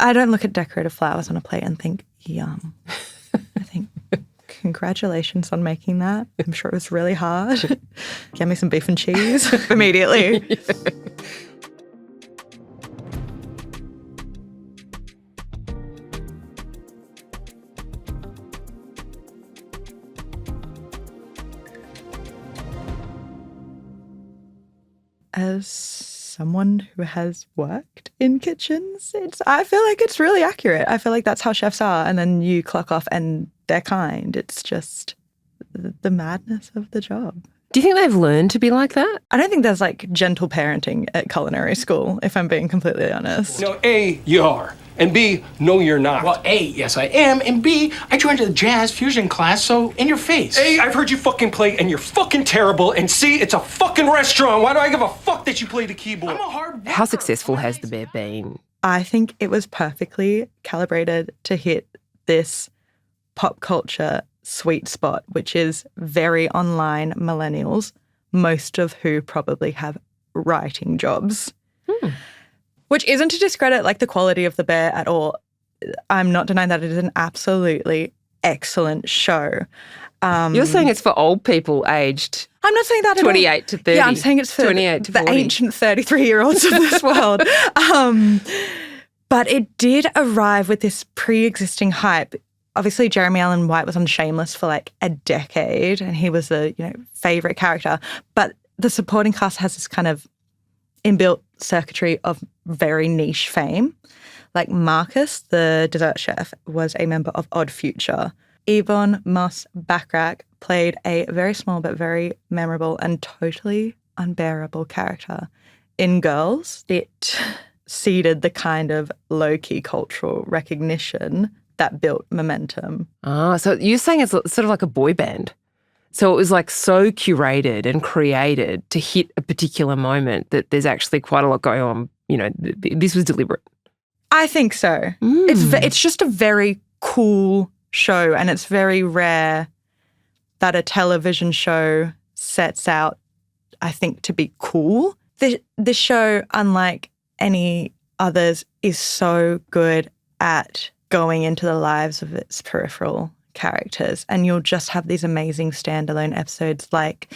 I don't look at decorative flowers on a plate and think, yum. I think, congratulations on making that. I'm sure it was really hard. Get me some beef and cheese immediately. Yeah. As someone who has worked in kitchens, I feel like it's really accurate. I feel like that's how chefs are. And then you clock off and they're kind. It's just the madness of the job. Do you think they've learned to be like that? I don't think there's like gentle parenting at culinary school, if I'm being completely honest. No, A, you are. And B, no, you're not. Well, A, yes, I am. And B, I joined a jazz fusion class, so in your face. A, I've heard you fucking play and you're fucking terrible. And C, it's a fucking restaurant. Why do I give a fuck that you play the keyboard? I'm a hard worker. How successful has The Bear been? I think it was perfectly calibrated to hit this pop culture sweet spot, which is very online millennials, most of who probably have writing jobs. Which isn't to discredit like the quality of The Bear at all. I'm not denying that it is an absolutely excellent show. You're saying it's for old people aged I'm not saying that at all. 28 to 30. Yeah, I'm saying it's for 28 to the 40. ancient 33-year-olds of this world. But it did arrive with this pre-existing hype. Obviously, Jeremy Allen White was on Shameless for like a decade, and he was the favorite character. But the supporting cast has this kind of inbuilt circuitry of very niche fame. Like Marcus, the dessert chef, was a member of Odd Future. Yvonne Moss-Bachrach played a very small but very memorable and totally unbearable character in Girls. It seeded the kind of low-key cultural recognition that built momentum. Ah, so you're saying it's sort of like a boy band. So it was like so curated and created to hit a particular moment that there's actually quite a lot going on. This was deliberate. I think so. It's just a very cool show, and it's very rare that a television show sets out, I think, to be cool. This show, unlike any others, is so good at going into the lives of its peripheral characters, and you'll just have these amazing standalone episodes like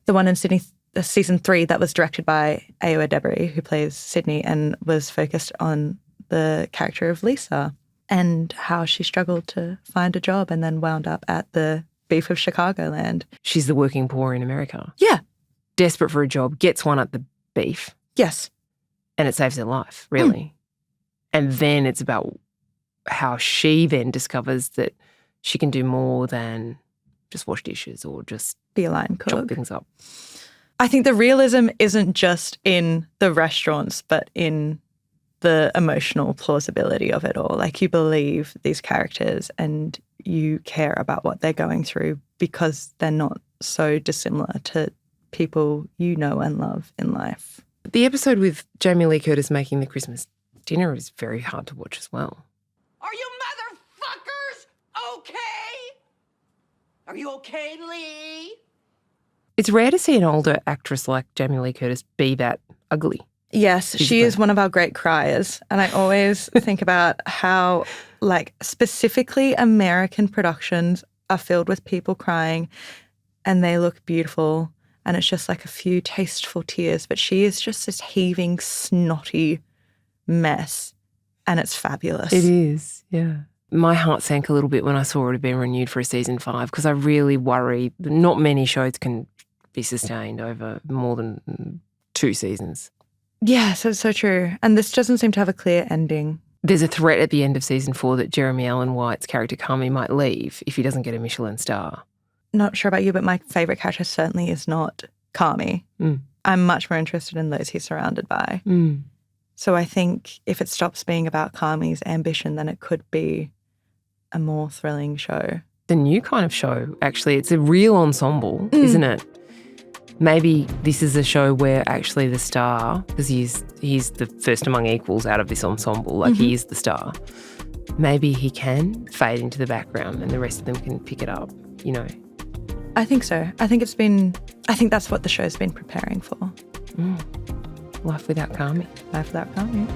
the one in Sydney, season 3, that was directed by Ayo Edebiri, who plays Sydney, and was focused on the character of Lisa and how she struggled to find a job and then wound up at the Beef of Chicagoland. She's the working poor in America. Yeah. Desperate for a job, gets one at the Beef. Yes. And it saves her life, really. And then it's about how she then discovers that she can do more than just wash dishes or just be a line cook. Chop things up. I think the realism isn't just in the restaurants, but in the emotional plausibility of it all. Like, you believe these characters and you care about what they're going through because they're not so dissimilar to people you know and love in life. The episode with Jamie Lee Curtis making the Christmas dinner is very hard to watch as well. Are you motherfuckers okay? Are you okay, Lee? It's rare to see an older actress like Jamie Lee Curtis be that ugly. Yes, she is one of our great criers. And I always think about how, like, specifically American productions are filled with people crying and they look beautiful and it's just like a few tasteful tears. But she is just this heaving, snotty mess, and it's fabulous. It is, yeah. My heart sank a little bit when I saw it had been renewed for a season 5 because I really worry that not many shows can be sustained over more than 2 seasons. Yes, that's so true. And this doesn't seem to have a clear ending. There's a threat at the end of season 4 that Jeremy Allen White's character Kami might leave if he doesn't get a Michelin star. Not sure about you, but my favourite character certainly is not Kami. I'm much more interested in those he's surrounded by. So I think if it stops being about Kami's ambition, then it could be a more thrilling show. The new kind of show, actually, it's a real ensemble, isn't it? Maybe this is a show where actually the star, because he's the first among equals out of this ensemble, like he is the star. Maybe he can fade into the background and the rest of them can pick it up, I think so. I think that's what the show's been preparing for. Life without Kami. Life without Kami.